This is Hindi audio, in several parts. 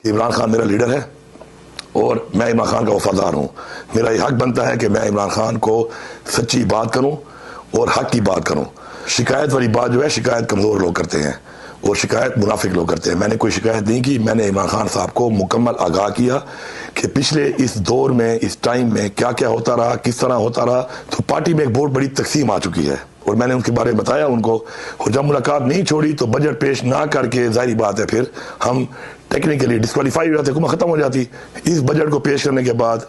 कि इमरान खान मेरा लीडर है और मैं इमरान खान का वफादार हूँ। मेरा ये हक बनता है कि मैं इमरान खान को सच्ची बात करूँ और हक की बात करूँ। शिकायत वाली बात जो है, शिकायत कमज़ोर लोग करते हैं और शिकायत मुनाफिक लोग करते हैं। मैंने कोई शिकायत नहीं की। मैंने इमरान खान साहब को मुकम्मल आगाह किया कि पिछले इस दौर में, इस टाइम में क्या क्या होता रहा, किस तरह होता रहा। तो पार्टी में एक बहुत बड़ी तकसीम आ चुकी है और मैंने उनके बारे में बताया उनको। और जब मुलाकात नहीं छोड़ी तो बजट पेश ना करके जाहिर बात है फिर हम टेक्निकली डिस्क्वालीफाई हो जाते, हुकूमत खत्म हो जाती। इस बजट को पेश करने के बाद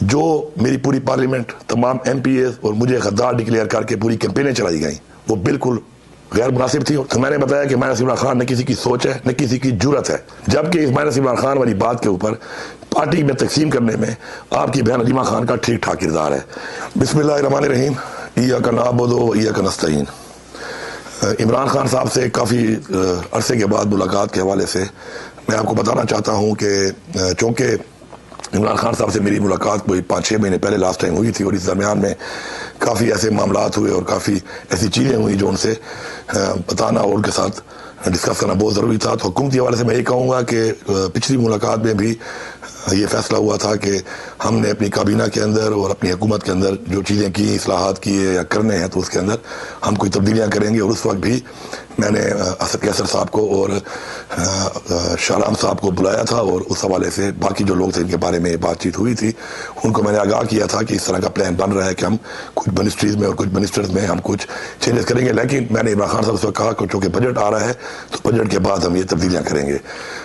जो मेरी पूरी पार्लियामेंट, तमाम MPs और मुझे गद्दार डिक्लेयर करके पूरी कैंपेनें चलाई गई, वो बिल्कुल गैर मुनासिब थी। तो मैंने बताया कि माइनस इमरान खान न किसी की सोच है, न किसी की जुर्रत है। जबकि इस माइनस इमरान खान वाली बात के ऊपर पार्टी में तकसीम करने में आपकी बहन अलीमा खान का ठीक ठाक किरदार है। बिस्मिल्लाहिर्रहमानिर्रहीम, इय्याका नअबुदु व इय्याका नस्तईन। इमरान खान साहब से काफ़ी अरसे के बाद मुलाकात के हवाले से मैं आपको बताना चाहता हूँ कि चूँकि इमरान खान साहब से मेरी मुलाकात कोई 5-6 महीने पहले लास्ट टाइम हुई थी और इस दरमियान में काफ़ी ऐसे मामलात हुए और काफ़ी ऐसी चीज़ें हुई जो उनसे बताना और उनके साथ डिस्कस करना बहुत ज़रूरी था। तो हुकूमती हवाले से मैं ये कहूँगा कि पिछली मुलाकात में भी ये फैसला हुआ था कि हमने अपनी काबीना के अंदर और अपनी हुकूमत के अंदर जो चीज़ें की, इस्लाहात किए या करने हैं, तो उसके अंदर हम कोई तब्दीलियाँ करेंगे। और उस वक्त भी मैंने असद कैसर साहब को और शाहराम साहब को बुलाया था और उस हवाले से बाकी जो लोग थे इनके बारे में बातचीत हुई थी, उनको मैंने आगाह किया था कि इस तरह का प्लान बन रहा है कि हम कुछ मिनिस्ट्रीज़ में और कुछ मिनिस्टर्स में हम कुछ चेंजेस करेंगे। लेकिन मैंने इमरान खान साहब से कहा कि चूँकि बजट आ रहा है तो बजट के बाद हम ये तब्दीलियाँ करेंगे।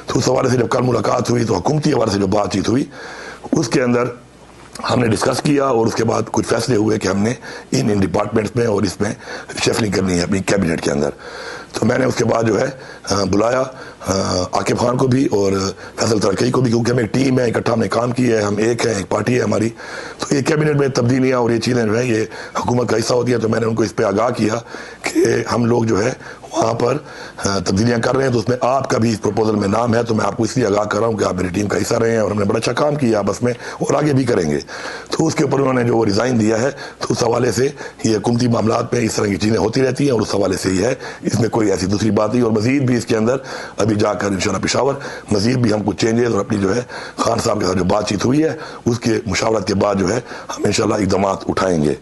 तो उस हवाले से जब कल मुलाकात हुई तो हुकूमती हवाले से जो बातचीत हुई उसके अंदर हमने डिस्कस किया और उसके बाद कुछ फैसले हुए कि हमने इन डिपार्टमेंट्स में और इसमें शेफलिंग करनी है अपनी कैबिनेट के अंदर। तो मैंने उसके बाद जो है बुलाया आकिब खान को भी और फैसल तरक्की को भी, क्योंकि हम एक टीम है, इकट्ठा हमने काम किया है, हम एक है, एक पार्टी है हमारी। तो ये कैबिनेट में तब्दीलियाँ और ये चीज़ें जो है ये हुकूमत का हिस्सा होती है। तो मैंने उनको इस पर आगाह किया कि हम लोग जो है वहाँ पर तब्दीलियाँ कर रहे हैं, तो उसमें आपका भी इस प्रपोजल में नाम है। तो मैं आपको इसलिए आगाह कर रहा हूँ कि आप मेरी टीम का हिस्सा रहे हैं और हमने बड़ा अच्छा काम किया आपस में और आगे भी करेंगे। तो उसके ऊपर उन्होंने जो रिज़ाइन दिया है, तो उस हवाले से ये हुकूमती मामलात में इस तरह की चीज़ें होती रहती हैं और उस हवाले से ही है, इसमें कोई ऐसी दूसरी बात नहीं। और मज़ीद भी इसके अंदर अभी जाकर इंशाअल्लाह पेशावर मज़ीद भी हम कुछ चेंजेस और अपनी जो है खान साहब के साथ जो बातचीत हुई है उसके मुशावरत के बाद जो है हम इंशाअल्लाह इक़दामात उठाएंगे।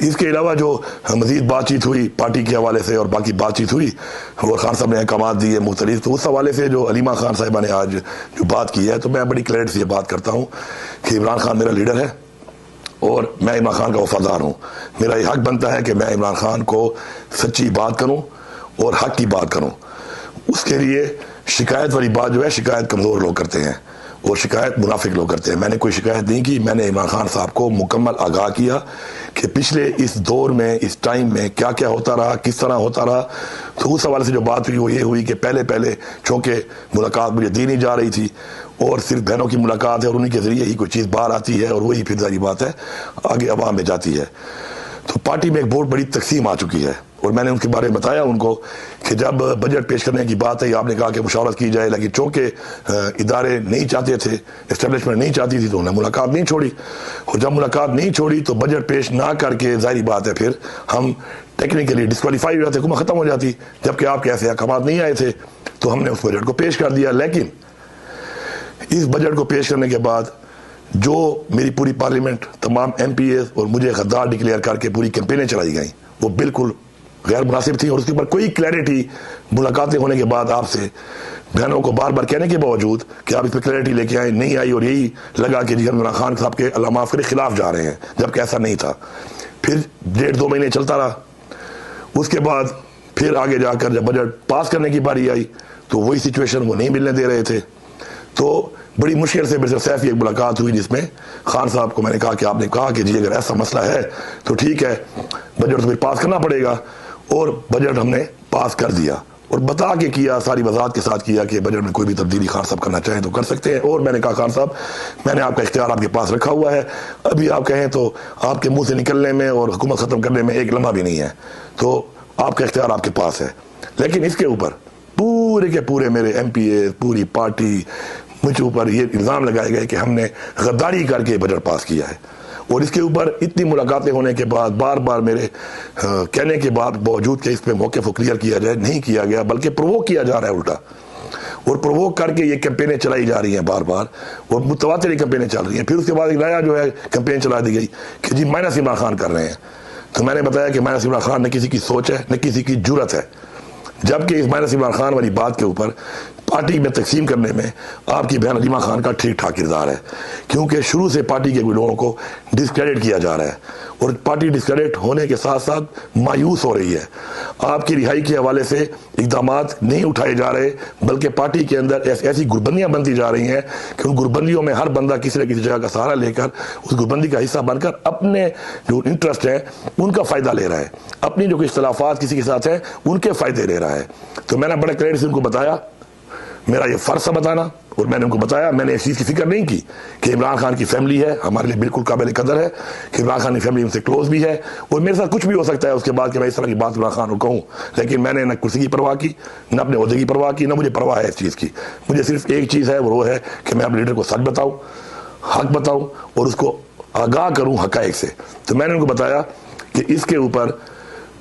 इसके अलावा जो मज़ीद बातचीत हुई पार्टी के हवाले से और बाकी बातचीत हुई और खान साहब ने अहकामात दिए मुख्तलिफ, तो उस हवाले से जो अलीमा खान साहिबा ने आज जो बात की है, तो मैं बड़ी क्लैरिटी से बात करता हूँ कि इमरान खान मेरा लीडर है और मैं इमरान खान का वफादार हूँ। मेरा ये हक बनता है कि मैं इमरान खान को सच्ची बात करूँ और हक की बात करूँ। उसके लिए शिकायत वाली बात जो है, शिकायत कमज़ोर लोग करते हैं और शिकायत मुनाफिक लोग करते हैं। मैंने कोई शिकायत नहीं की। मैंने इमरान खान साहब को मुकम्मल आगाह किया कि पिछले इस दौर में, इस टाइम में क्या क्या होता रहा, किस तरह होता रहा। तो उस हवाले से जो बात हुई वो ये हुई कि पहले चूँकि मुलाकात मुझे दी नहीं जा रही थी और सिर्फ बहनों की मुलाकात है और उन्हीं के ज़रिए ही कोई चीज़ बाहर आती है और वही फिर जारी बात है आगे अवाम में जाती है। तो पार्टी में एक बहुत बड़ी तकसीम आ चुकी है और मैंने उनके बारे में बताया उनको कि जब बजट पेश करने की बात है, आपने कहा कि मुशावरत की जाए, लेकिन चूँकि इदारे नहीं चाहते थे, इस्टेब्लिशमेंट नहीं चाहती थी, तो उन्हें मुलाकात नहीं छोड़ी। और जब मुलाकात नहीं छोड़ी तो बजट पेश ना करके जाहिर बात है फिर हम टेक्निकली डिस्क्वालीफाई हो जाते, हुकूमत खत्म हो जाती। जबकि आपके ऐसे अहकामात नहीं आए थे तो हमने उस बजट को पेश कर दिया। लेकिन इस बजट को पेश करने के बाद जो मेरी पूरी पार्लियामेंट, तमाम MPs और मुझे गद्दार डिक्लेयर करके पूरी कैंपेनें चलाई गई, वो बिल्कुल गैर मुनासिब थी। और उसके ऊपर कोई क्लैरिटी मुलाकातें होने के बाद आपसे बहनों को बार बार कहने के बावजूद कि आप इस पर क्लैरिटी लेके आए, नहीं आई और यही लगा कि इमरान खान साहब के अल्लाह माफ़ करे खिलाफ जा रहे हैं, जबकि ऐसा नहीं था। फिर 1.5-2 महीने चलता रहा। उसके बाद फिर आगे जाकर जब बजट पास करने की बारी आई तो वही सिचुएशन वो नहीं मिलने दे रहे थे। तो बड़ी मुश्किल से मिर्ज़ा सैफ की एक मुलाकात हुई जिसमें खान साहब को मैंने कहा कि आपने कहा कि जी अगर ऐसा मसला है तो ठीक है, बजट तो फिर पास करना पड़ेगा। और बजट हमने पास कर दिया और बता के किया, सारी वजाहत के साथ किया कि बजट में कोई भी तब्दीली खान साहब करना चाहें तो कर सकते हैं। और मैंने कहा खान साहब, मैंने आपका इख्तियार आपके पास रखा हुआ है, अभी आप कहें तो आपके मुंह से निकलने में और हुकूमत ख़त्म करने में एक लम्हा भी नहीं है, तो आपका इख्तियार आपके पास है। लेकिन इसके ऊपर पूरे के पूरे मेरे MPs, पूरी पार्टी, मुझे ऊपर ये इल्ज़ाम लगाए गए कि हमने गद्दारी करके बजट पास किया है। और इसके ऊपर इतनी मुलाकातें होने के बाद, बार बार मेरे कहने के बाद बावजूद कि इस पर मौके को क्लियर किया जाए, नहीं किया गया, बल्कि प्रोवोक किया जा रहा है उल्टा। और प्रोवोक करके ये कैंपेनें चलाई जा रही हैं बार बार, और मुतवातिर कैंपेनें चल रही हैं। फिर उसके बाद एक नया जो है कैंपेन चला दी गई कि जी माइनस इमरान खान कर रहे हैं। तो मैंने बताया कि माइनस इमरान खान न किसी की सोच है न किसी की जुर्रत है, जबकि इस माइनस इमरान खान वाली बात के ऊपर पार्टी में तकसीम करने में आपकी बहन अलीमा खान का ठीक ठाक किरदार है, क्योंकि शुरू से पार्टी के लोगों को डिस्क्रेडिट किया जा रहा है और पार्टी डिस्क्रेडिट होने के साथ साथ मायूस हो रही है। आपकी रिहाई के हवाले से इकदाम नहीं उठाए जा रहे, बल्कि पार्टी के अंदर ऐसी गुरबंदियां बनती जा रही हैं कि उन गुरबंदियों में हर बंदा किसी न किसी जगह का सहारा लेकर उस गुरबंदी का हिस्सा बनकर अपने जो इंटरेस्ट है उनका फ़ायदा ले रहा है, अपनी जो इख्तलाफात किसी के साथ हैं उनके फ़ायदे ले रहा है। तो मैंने बड़े क्रेडिट से उनको बताया, मेरा ये फ़र्ज था बताना, और मैंने उनको बताया, मैंने इस चीज़ की फिक्र नहीं की कि इमरान खान की फैमिली है हमारे लिए बिल्कुल काबिल कदर है, कि इमरान खान की फैमिली उनसे क्लोज भी है और मेरे साथ कुछ भी हो सकता है उसके बाद कि मैं इस तरह की बात इमरान खान को कहूँ। लेकिन मैंने न कुर्सी की परवाह की, न अपने ओहदे की परवाह की, न मुझे परवाह है इस चीज़ की। मुझे सिर्फ एक चीज़ है, वो है कि मैं अपने लीडर को सच बताऊँ, हक बताऊँ और उसको आगाह करूँ हक़ाइक़ से। तो मैंने उनको बताया कि इसके ऊपर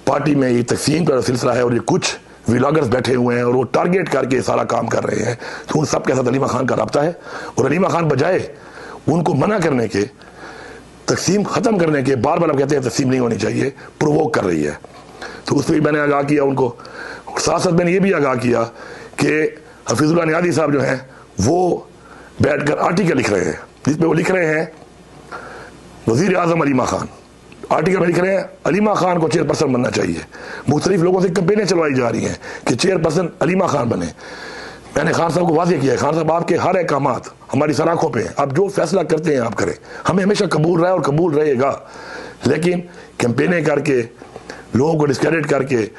पार्टी में ये तकसीम का सिलसिला है और ये कुछ व्लॉगर्स बैठे हुए हैं और वो टारगेट करके सारा काम कर रहे हैं, तो उन सब के साथ अलीमा खान का रब्ता है और अलीमा खान बजाय उनको मना करने के, तकसीम ख़त्म करने के, बार बार अब कहते हैं तकसीम नहीं होनी चाहिए, प्रोवोक कर रही है। तो उस पर भी मैंने आगाह किया उनको। साथ साथ मैंने ये भी आगाह किया कि हफीजुल्लाह नियाज़ी साहब जो हैं वो बैठ कर आर्टिकल लिख रहे हैं, जिसमें वो लिख रहे हैं वज़ीर आज़म अलीमा खान, आर्टिकल में लिख रहे हैं अलीमा खान को चेयरपर्सन बनना चाहिए। मुख्तलिफ लोगों से कैंपेनें चलवाई जा रही हैं कि चेयरपर्सन अलीमा खान बने। मैंने खान साहब को वाज़ेह किया है, खान साहब आपके हर अहकामात हमारी सराखों पे हैं, आप जो फैसला करते हैं आप करें, हमें हमेशा कबूल रहा है और कबूल रहेगा। लेकिन कैंपेनें करके, लोगों को डिस्क्रेडिट करके,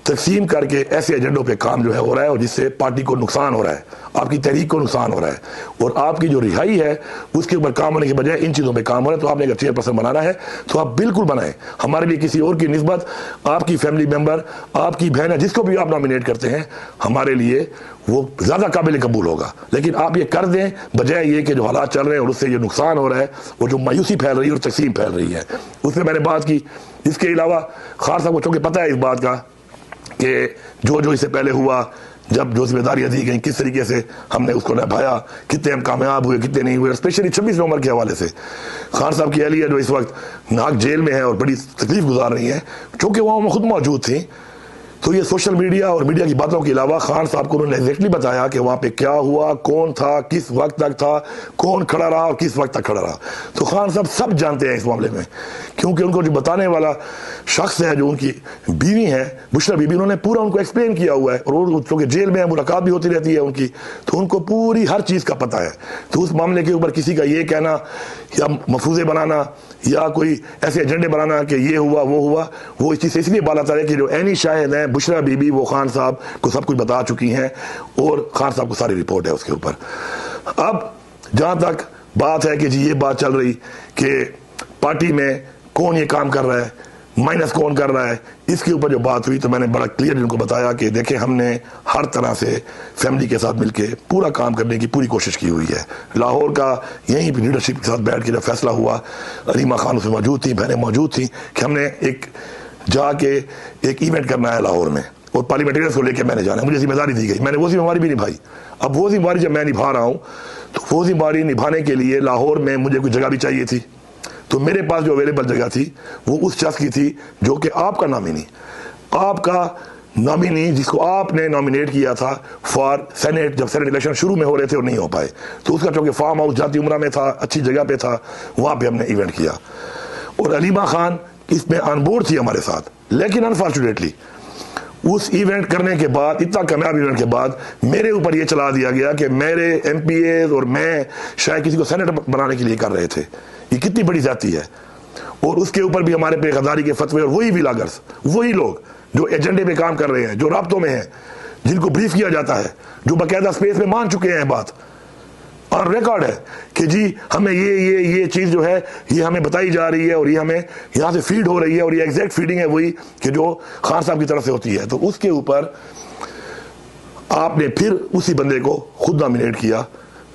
तकसीम करके ऐसे एजेंडों पे काम जो है हो रहा है और जिससे पार्टी को नुकसान हो रहा है, आपकी तहरीक को नुकसान हो रहा है और आपकी जो रिहाई है उसके ऊपर काम होने के बजाय इन चीज़ों पे काम हो रहा है। तो आपने अगर चेयरपर्सन बनाना है तो आप बिल्कुल बनाएं, हमारे लिए किसी और की निस्बत आपकी फैमिली मेम्बर, आपकी बहन है, जिसको भी आप नॉमिनेट करते हैं, हमारे लिए वो ज़्यादा काबिल कबूल होगा। लेकिन आप ये कर दें बजाय ये कि जो हालात चल रहे हैं और उससे ये नुकसान हो रहा है और जो मायूसी फैल रही है और तकसीम फैल रही है, उसमें मैंने बात की। इसके अलावा खान साहब को चूँकि पता है इस बात का कि जो इससे पहले हुआ, जब जो जिम्मेदारियां दी गई किस तरीके से हमने उसको निभाया, कितने हम कामयाब हुए कितने नहीं हुए, स्पेशली 26 नवंबर के हवाले से। खान साहब की अहलिया जो इस वक्त नाक जेल में है और बड़ी तकलीफ गुजार रही है, चूँकि वहाँ खुद मौजूद थी, तो ये सोशल मीडिया और मीडिया की बातों के अलावा खान साहब को उन्होंने एग्जैक्टली बताया कि वहाँ पे क्या हुआ, कौन था, किस वक्त तक था, कौन खड़ा रहा और किस वक्त तक खड़ा रहा। तो खान साहब सब जानते हैं इस मामले में, क्योंकि उनको जो बताने वाला शख्स है, जो उनकी बीवी है बुशरा बीबी, उन्होंने पूरा उनको एक्सप्लेन किया हुआ है और चूँकि जेल में मुलाकात भी होती रहती है उनकी, तो उनको पूरी हर चीज़ का पता है। तो उस मामले के ऊपर किसी का ये कहना या मफूजे बनाना या कोई ऐसे एजेंडे बनाना कि ये हुआ वो हुआ, वो इस चीज़ से इसलिए बात है कि जो ऐनी शाहिद हैं बुशरा बीबी, वो खान साहब को सब कुछ बता चुकी हैं और खान साहब को सारी रिपोर्ट है उसके ऊपर। अब जहाँ तक बात है कि जी ये बात चल रही कि पार्टी में कौन ये काम कर रहा है, माइनस कौन कर रहा है, इसके ऊपर जो बात हुई, तो मैंने बड़ा क्लियर उनको बताया कि देखें हमने हर तरह से फैमिली के साथ मिलके पूरा काम करने की पूरी कोशिश की हुई है। लाहौर का यहीं लीडरशिप के साथ बैठ के जब फैसला हुआ, अलीमा खान उसमें मौजूद थी, बहनें मौजूद थी, कि हमने एक जाके एक इवेंट करना है लाहौर में और पार्लियामेंटेरियंस को लेकर मैंने जाना है, मुझे जिम्मेदारी दी गई, मैंने वो जिम्मेदारी भी निभाई। अब वो जिम्मेदारी जब मैं निभा रहा हूँ तो वो जिम्मेदारी निभाने के लिए लाहौर में मुझे कुछ जगह भी चाहिए थी। तो मेरे पास जो अवेलेबल जगह थी वो उस शख्स की थी जो कि आपका नॉमिनी जिसको आपने नॉमिनेट किया था फॉर सेनेट, जब सेनेट इलेक्शन शुरू में हो रहे थे और नहीं हो पाए, तो उसका चूँकि फार्म हाउस जाती उम्रा में था, अच्छी जगह पे था, वहाँ पे हमने इवेंट किया और अलीमा खान इसमें ऑनबोर्ड थी हमारे साथ। लेकिन अनफॉर्चुनेटली उस इवेंट करने के बाद, इतना कामयाब इवेंट के बाद, मेरे ऊपर ये चला दिया गया कि मेरे MPAs और मैं शायद किसी को सेनेटर बनाने के लिए कर रहे थे। ये कितनी बड़ी जाती है। और उसके ऊपर भी हमारे पे गद्दारी के फतवे और वही व्लॉगर्स, वही लोग जो एजेंडे पे काम कर रहे हैं, जो राब्तों में हैं, जिनको ब्रीफ किया जाता है, जो बाकायदा स्पेस में मान चुके हैं बात और रिकॉर्ड है कि जी हमें ये चीज़ जो है ये हमें बताई जा रही है और ये हमें यहाँ से फीड हो रही है और ये एग्जैक्ट फीडिंग है वही कि जो खान साहब की तरफ से होती है। तो उसके ऊपर आपने फिर उसी बंदे को खुद नॉमिनेट किया,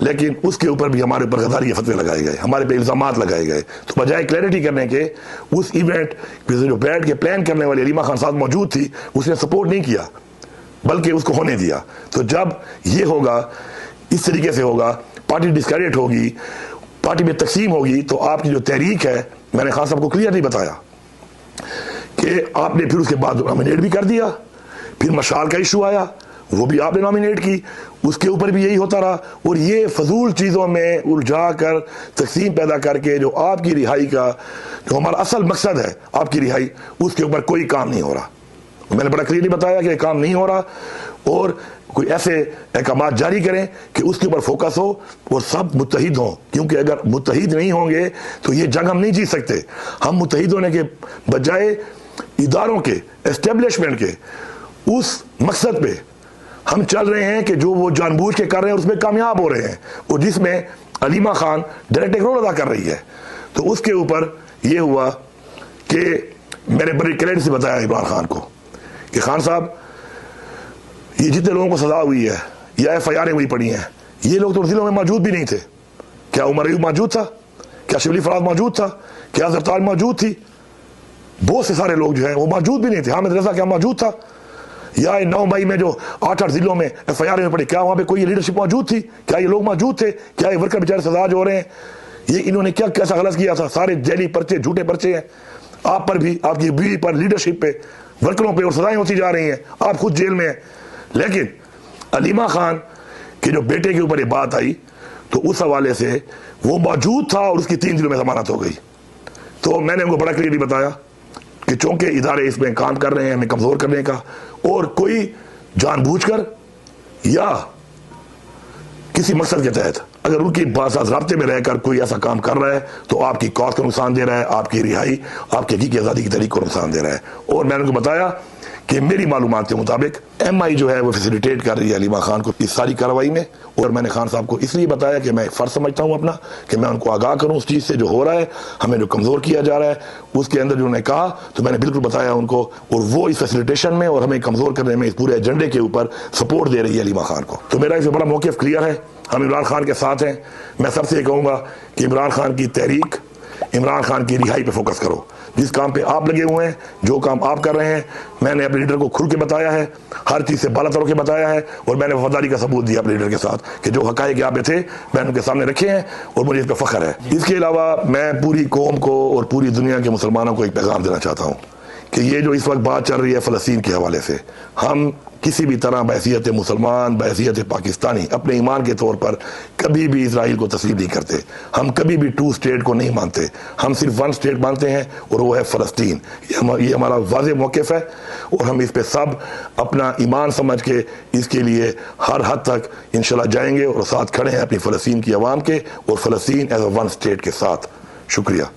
लेकिन उसके ऊपर भी हमारे ऊपर गद्दारी के फतवे लगाए गए, हमारे पे इल्ज़ामात लगाए गए। तो बजाय क्लैरिटी करने के उस इवेंट जो बैठ के प्लान करने वाली अलीमा खान साहब मौजूद थी, उसने सपोर्ट नहीं किया, बल्कि उसको होने दिया। तो जब ये होगा, इस तरीके से होगा, पार्टी डिस्क्रेडिट होगी, पार्टी में तकसीम होगी, तो आपकी जो तहरीक है, मैंने खान साहब को क्लियरली बताया कि आपने फिर उसके बाद नॉमिनेट भी कर दिया, फिर मशाल का इशू आया, वो भी आपने नॉमिनेट की, उसके ऊपर भी यही होता रहा। और ये फजूल चीज़ों में उलझा कर तकसीम पैदा करके जो आपकी रिहाई का जो हमारा असल मकसद है, आपकी रिहाई, उसके ऊपर कोई काम नहीं हो रहा। मैंने बड़ा क्लियरली बताया कि काम नहीं हो रहा, और कोई ऐसे अहकाम जारी करें कि उसके ऊपर फोकस हो और सब मुत्तहिद हों, क्योंकि अगर मुत्तहिद नहीं होंगे तो ये जंग हम नहीं जीत सकते। हम मुत्तहिद होने के बजाय इदारों के, एस्टेब्लिशमेंट के उस मकसद पे हम चल रहे हैं कि जो वो जानबूझ के कर रहे हैं उसमें कामयाब हो रहे हैं, और जिसमें अलीमा खान डायरेक्ट एक रोल अदा कर रही है। तो उसके ऊपर ये हुआ कि मैंने बड़ी क्लियर से बताया इमरान खान को कि खान साहब, ये जितने लोगों को सजा हुई है या एफआईआर हुई पड़ी हैं, ये लोग तो जिलों में मौजूद भी नहीं थे। क्या उमर अयूब मौजूद था? क्या शिबली फराज मौजूद था? क्या जरताज मौजूद थी? बहुत से सारे लोग जो है वो मौजूद भी नहीं थे। हामिद रजा क्या मौजूद था? या 9 मई में जो 8 जिलों में एफआईआर में पड़ी, क्या वहां पे कोई लीडरशिप मौजूद थी? क्या ये लोग मौजूद थे? क्या ये वर्कर बेचारे सजा जो हो रहे हैं, ये इन्होंने क्या कैसा गलत किया था? सारे जैली पर्चे, झूठे पर्चे हैं आप पर भी, आपकी बीवी पर, लीडरशिप पे, वर्करों पे, और सजाएं होती जा रही हैं, आप खुद जेल में हैं। लेकिन अलीमा खान के जो बेटे के ऊपर ये बात आई, तो उस हवाले से वो मौजूद था और उसकी 3 दिनों में जमानत हो गई। तो मैंने उनको बड़ा क्लियरली बताया कि चूंकि इदारे इसमें काम कर रहे हैं हमें कमजोर करने का, और कोई जानबूझकर या किसी मकसद के तहत अगर उनकी साथ राब्ते में रहकर कोई ऐसा काम कर रहा है तो आपकी कौत को नुकसान दे रहा है, आपकी रिहाई, आपकी हकीकी आज़ादी की तहरीक को नुकसान दे रहा है। और मैंने उनको बताया कि मेरी मालूमात के मुताबिक MI जो है वो फैसिलिटेट कर रही है अलीमा खान को इस सारी कार्रवाई में। और मैंने खान साहब को इसलिए बताया कि मैं फ़र्ज समझता हूँ अपना कि मैं उनको आगाह करूँ उस चीज़ से जो हो रहा है, हमें जो कमज़ोर किया जा रहा है उसके अंदर जो उन्होंने कहा, तो मैंने बिल्कुल बताया उनको, और वो इस फैसिलिटेशन में और हमें कमज़ोर करने में इस पूरे एजेंडे के ऊपर सपोर्ट दे रही है अलीमा खान को। तो मेरा इसमें बड़ा मौक़िफ़ क्लियर है, हम इमरान खान के साथ हैं। मैं सबसे ये कहूँगा कि इमरान खान की तहरीक, इमरान खान की रिहाई पे फोकस करो। जिस काम पे आप लगे हुए हैं, जो काम आप कर रहे हैं, मैंने अपने लीडर को खुल के बताया है, हर चीज़ से बाला तर के बताया है, और मैंने वफादारी का सबूत दिया अपने लीडर के साथ कि जो हक़ाइक़ यहाँ पे थे मैंने उनके सामने रखे हैं, और मुझे इस पर फ़ख्र है। इसके अलावा मैं पूरी कौम को और पूरी दुनिया के मुसलमानों को एक पैगाम देना चाहता हूँ कि ये जो इस वक्त बात चल रही है फ़लस्तीन के हवाले से, हम किसी भी तरह बहैसियत मुसलमान, बहैसियत पाकिस्तानी, अपने ईमान के तौर पर कभी भी इजराइल को तस्लीम नहीं करते। हम कभी भी 2 स्टेट को नहीं मानते, हम सिर्फ 1 स्टेट मानते हैं, और वो है फ़लस्तीन। ये हमारा वाज़ेह मौक़िफ़ है, और हम इस पे सब अपना ईमान समझ के इसके लिए हर हद तक इंशाल्लाह जाएंगे, और साथ खड़े हैं अपनी फ़लस्तीन की आवाम के, और फ़लस्तीन एज अ 1 स्टेट के साथ। शुक्रिया।